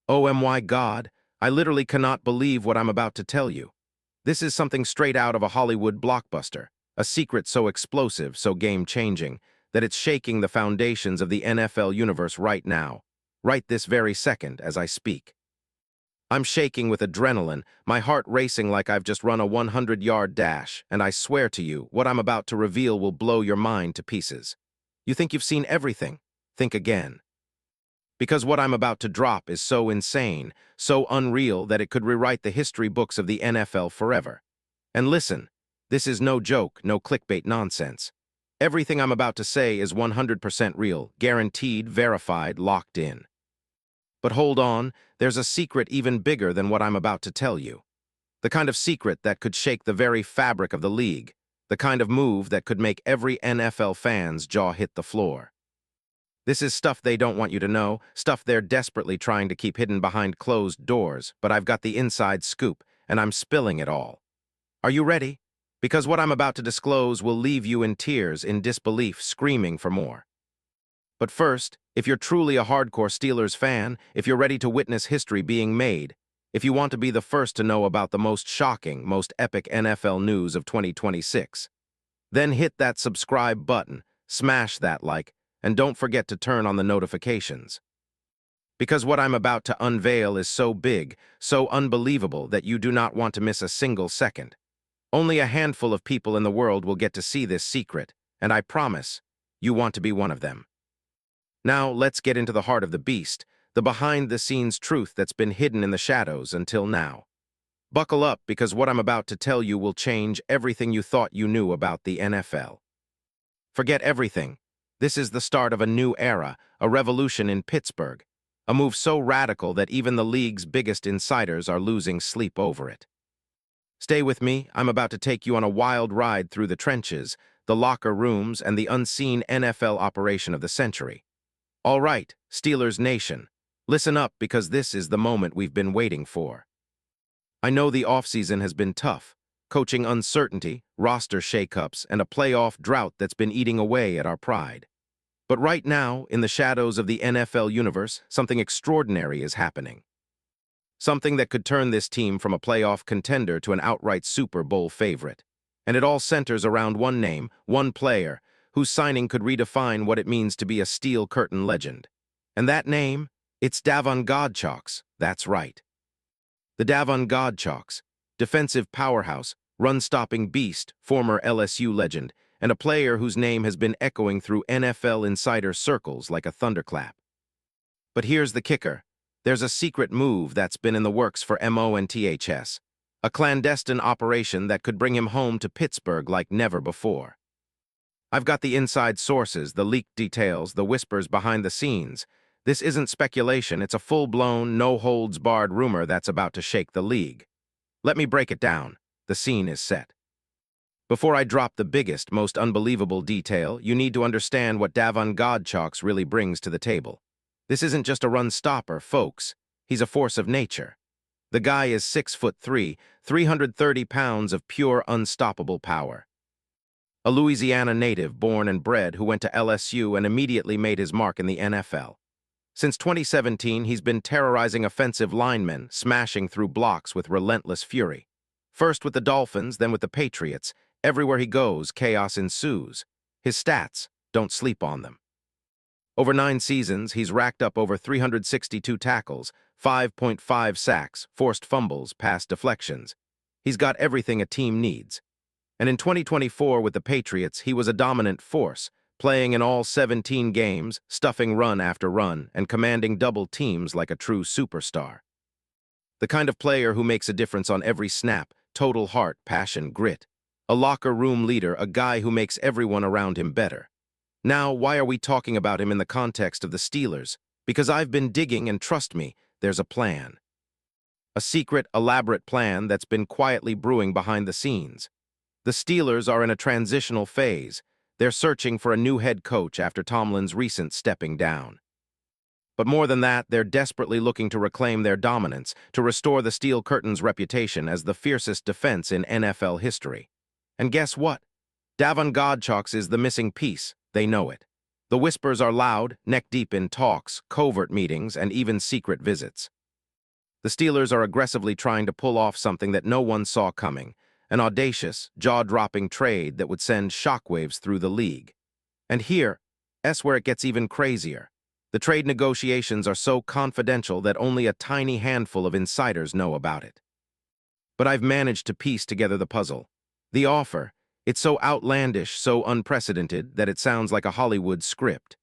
Oh my God, I literally cannot believe what I'm about to tell you. This is something straight out of a Hollywood blockbuster, a secret so explosive, so game-changing, that it's shaking the foundations of the NFL universe right now, right this very second as I speak. I'm shaking with adrenaline, my heart racing like I've just run a 100-yard dash, and I swear to you, what I'm about to reveal will blow your mind to pieces. You think you've seen everything? Think again. Because what I'm about to drop is so insane, so unreal that it could rewrite the history books of the NFL forever. And listen, this is no joke, no clickbait nonsense. Everything I'm about to say is 100% real, guaranteed, verified, locked in. But hold on, there's a secret even bigger than what I'm about to tell you. The kind of secret that could shake the very fabric of the league. The kind of move that could make every NFL fan's jaw hit the floor. This is stuff they don't want you to know, stuff they're desperately trying to keep hidden behind closed doors, but I've got the inside scoop, and I'm spilling it all. Are you ready? Because what I'm about to disclose will leave you in tears, in disbelief, screaming for more. But first, if you're truly a hardcore Steelers fan, if you're ready to witness history being made, if you want to be the first to know about the most shocking, most epic NFL news of 2026, then hit that subscribe button, smash that like, and don't forget to turn on the notifications. Because what I'm about to unveil is so big, so unbelievable that you do not want to miss a single second. Only a handful of people in the world will get to see this secret, and I promise, you want to be one of them. Now, let's get into the heart of the beast, the behind-the-scenes truth that's been hidden in the shadows until now. Buckle up, because what I'm about to tell you will change everything you thought you knew about the NFL. Forget everything. This is the start of a new era, a revolution in Pittsburgh, a move so radical that even the league's biggest insiders are losing sleep over it. Stay with me, I'm about to take you on a wild ride through the trenches, the locker rooms, and the unseen NFL operation of the century. All right, Steelers Nation, listen up because this is the moment we've been waiting for. I know the offseason has been tough, coaching uncertainty, roster shakeups, and a playoff drought that's been eating away at our pride. But right now, in the shadows of the NFL universe, something extraordinary is happening. Something that could turn this team from a playoff contender to an outright Super Bowl favorite. And it all centers around one name, one player, whose signing could redefine what it means to be a Steel Curtain legend. And that name? It's Davon Godchaux, that's right. The Davon Godchaux, defensive powerhouse, run-stopping beast, former LSU legend, and a player whose name has been echoing through NFL insider circles like a thunderclap. But here's the kicker. There's a secret move that's been in the works for MONTHS, a clandestine operation that could bring him home to Pittsburgh like never before. I've got the inside sources, the leaked details, the whispers behind the scenes. This isn't speculation, it's a full-blown, no-holds-barred rumor that's about to shake the league. Let me break it down. The scene is set. Before I drop the biggest, most unbelievable detail, you need to understand what Davon Godchaux really brings to the table. This isn't just a run-stopper, folks. He's a force of nature. The guy is 6'3", 330 pounds of pure, unstoppable power. A Louisiana native, born and bred, who went to LSU and immediately made his mark in the NFL. Since 2017, he's been terrorizing offensive linemen, smashing through blocks with relentless fury. First with the Dolphins, then with the Patriots. Everywhere he goes, chaos ensues. His stats, don't sleep on them. Over 9 seasons, he's racked up over 362 tackles, 5.5 sacks, forced fumbles, pass deflections. He's got everything a team needs. And in 2024 with the Patriots, he was a dominant force, playing in all 17 games, stuffing run after run, and commanding double teams like a true superstar. The kind of player who makes a difference on every snap, total heart, passion, grit. A locker room leader, a guy who makes everyone around him better. Now, why are we talking about him in the context of the Steelers? Because I've been digging, and trust me, there's a plan. A secret, elaborate plan that's been quietly brewing behind the scenes. The Steelers are in a transitional phase. They're searching for a new head coach after Tomlin's recent stepping down. But more than that, they're desperately looking to reclaim their dominance, to restore the Steel Curtain's reputation as the fiercest defense in NFL history. And guess what? Davon Godchaux is the missing piece. They know it. The whispers are loud, neck-deep in talks, covert meetings, and even secret visits. The Steelers are aggressively trying to pull off something that no one saw coming, an audacious, jaw-dropping trade that would send shockwaves through the league. And here's where it gets even crazier. The trade negotiations are so confidential that only a tiny handful of insiders know about it. But I've managed to piece together the puzzle. The offer, it's so outlandish, so unprecedented, that it sounds like a Hollywood script.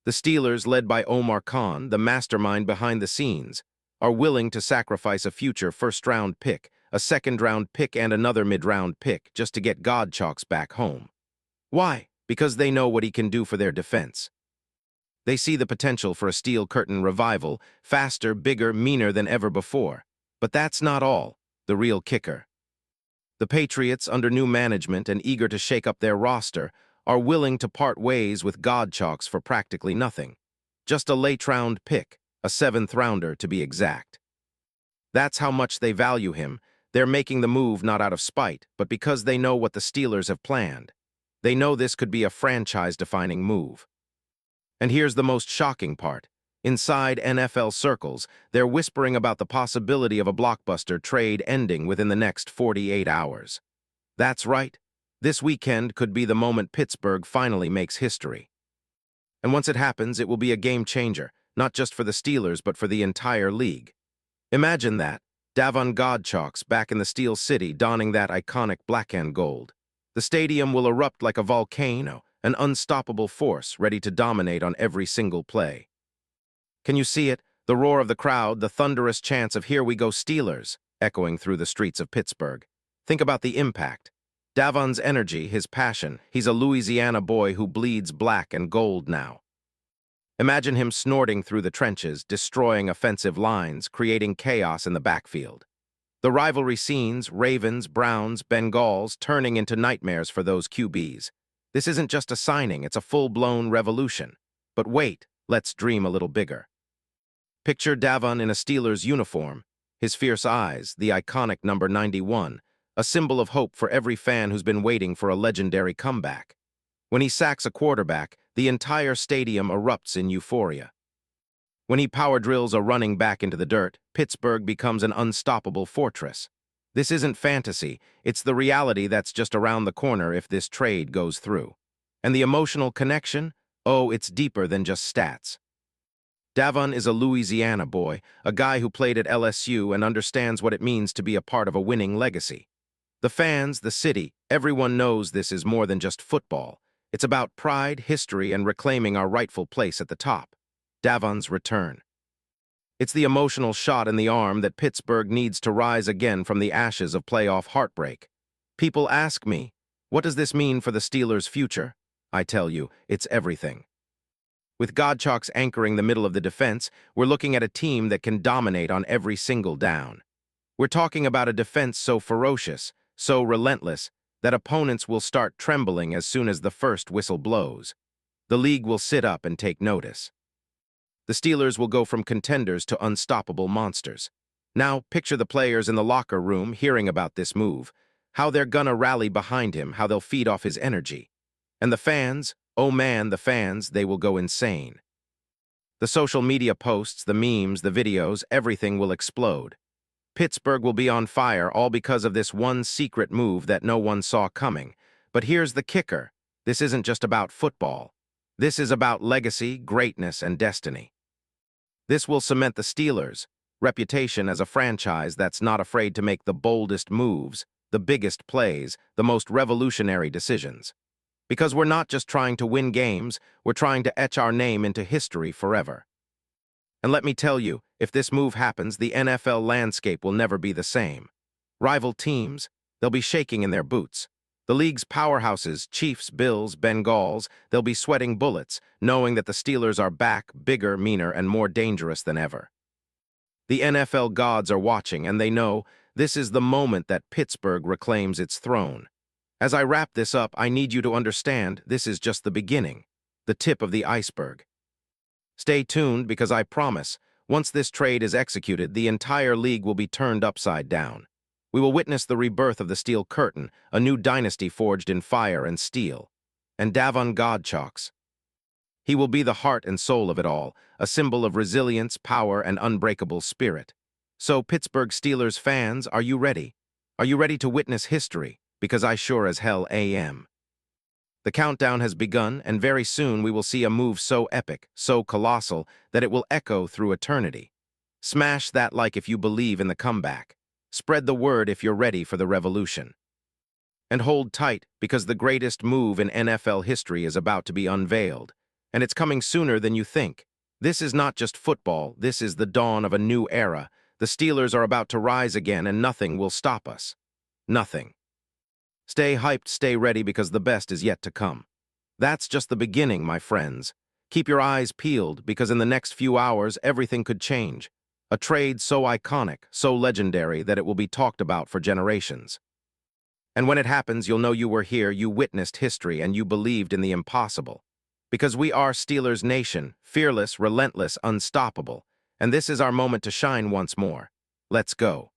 The Steelers, led by Omar Khan, the mastermind behind the scenes, are willing to sacrifice a future first-round pick, a second-round pick, and another mid-round pick just to get Godchalks back home. Why? Because they know what he can do for their defense. They see the potential for a Steel Curtain revival, faster, bigger, meaner than ever before. But that's not all. The real kicker. The Patriots, under new management and eager to shake up their roster, are willing to part ways with Godchalks for practically nothing. Just a late-round pick, a seventh-rounder to be exact. That's how much they value him. They're making the move not out of spite, but because they know what the Steelers have planned. They know this could be a franchise-defining move. And here's the most shocking part. Inside NFL circles, they're whispering about the possibility of a blockbuster trade ending within the next 48 hours. That's right. This weekend could be the moment Pittsburgh finally makes history. And once it happens, it will be a game changer, not just for the Steelers, but for the entire league. Imagine that, Davon Godchalks back in the Steel City donning that iconic black and gold. The stadium will erupt like a volcano, an unstoppable force ready to dominate on every single play. Can you see it? The roar of the crowd, the thunderous chants of "Here we go Steelers," echoing through the streets of Pittsburgh. Think about the impact. Davon's energy, his passion. He's a Louisiana boy who bleeds black and gold now. Imagine him snorting through the trenches, destroying offensive lines, creating chaos in the backfield. The rivalry scenes, Ravens, Browns, Bengals, turning into nightmares for those QBs. This isn't just a signing, it's a full-blown revolution. But wait, let's dream a little bigger. Picture Davon in a Steelers uniform, his fierce eyes, the iconic number 91, a symbol of hope for every fan who's been waiting for a legendary comeback. When he sacks a quarterback, the entire stadium erupts in euphoria. When he power drills a running back into the dirt, Pittsburgh becomes an unstoppable fortress. This isn't fantasy, it's the reality that's just around the corner if this trade goes through. And the emotional connection? Oh, it's deeper than just stats. Davon is a Louisiana boy, a guy who played at LSU and understands what it means to be a part of a winning legacy. The fans, the city, everyone knows this is more than just football. It's about pride, history, and reclaiming our rightful place at the top. Davon's return. It's the emotional shot in the arm that Pittsburgh needs to rise again from the ashes of playoff heartbreak. People ask me, what does this mean for the Steelers' future? I tell you, it's everything. With Godchalks anchoring the middle of the defense, we're looking at a team that can dominate on every single down. We're talking about a defense so ferocious, so relentless, that opponents will start trembling as soon as the first whistle blows. The league will sit up and take notice. The Steelers will go from contenders to unstoppable monsters. Now, picture the players in the locker room hearing about this move, how they're gonna rally behind him, how they'll feed off his energy. And the fans, oh man, the fans, they will go insane. The social media posts, the memes, the videos, everything will explode. Pittsburgh will be on fire, all because of this one secret move that no one saw coming. But here's the kicker. This isn't just about football. This is about legacy, greatness, and destiny. This will cement the Steelers' reputation as a franchise that's not afraid to make the boldest moves, the biggest plays, the most revolutionary decisions. Because we're not just trying to win games, we're trying to etch our name into history forever. And let me tell you, if this move happens, the NFL landscape will never be the same. Rival teams, they'll be shaking in their boots. The league's powerhouses, Chiefs, Bills, Bengals, they'll be sweating bullets, knowing that the Steelers are back, bigger, meaner, and more dangerous than ever. The NFL gods are watching, and they know this is the moment that Pittsburgh reclaims its throne. As I wrap this up, I need you to understand this is just the beginning, the tip of the iceberg. Stay tuned because I promise, once this trade is executed, the entire league will be turned upside down. We will witness the rebirth of the Steel Curtain, a new dynasty forged in fire and steel. And Davon Godchalks. He will be the heart and soul of it all, a symbol of resilience, power, and unbreakable spirit. So, Pittsburgh Steelers fans, are you ready? Are you ready to witness history? Because I sure as hell am. The countdown has begun, and very soon we will see a move so epic, so colossal, that it will echo through eternity. Smash that like if you believe in the comeback. Spread the word if you're ready for the revolution. And hold tight, because the greatest move in NFL history is about to be unveiled. And it's coming sooner than you think. This is not just football, this is the dawn of a new era. The Steelers are about to rise again, and nothing will stop us. Nothing. Stay hyped, stay ready, because the best is yet to come. That's just the beginning, my friends. Keep your eyes peeled, because in the next few hours, everything could change. A trade so iconic, so legendary, that it will be talked about for generations. And when it happens, you'll know you were here, you witnessed history, and you believed in the impossible. Because we are Steelers Nation, fearless, relentless, unstoppable. And this is our moment to shine once more. Let's go.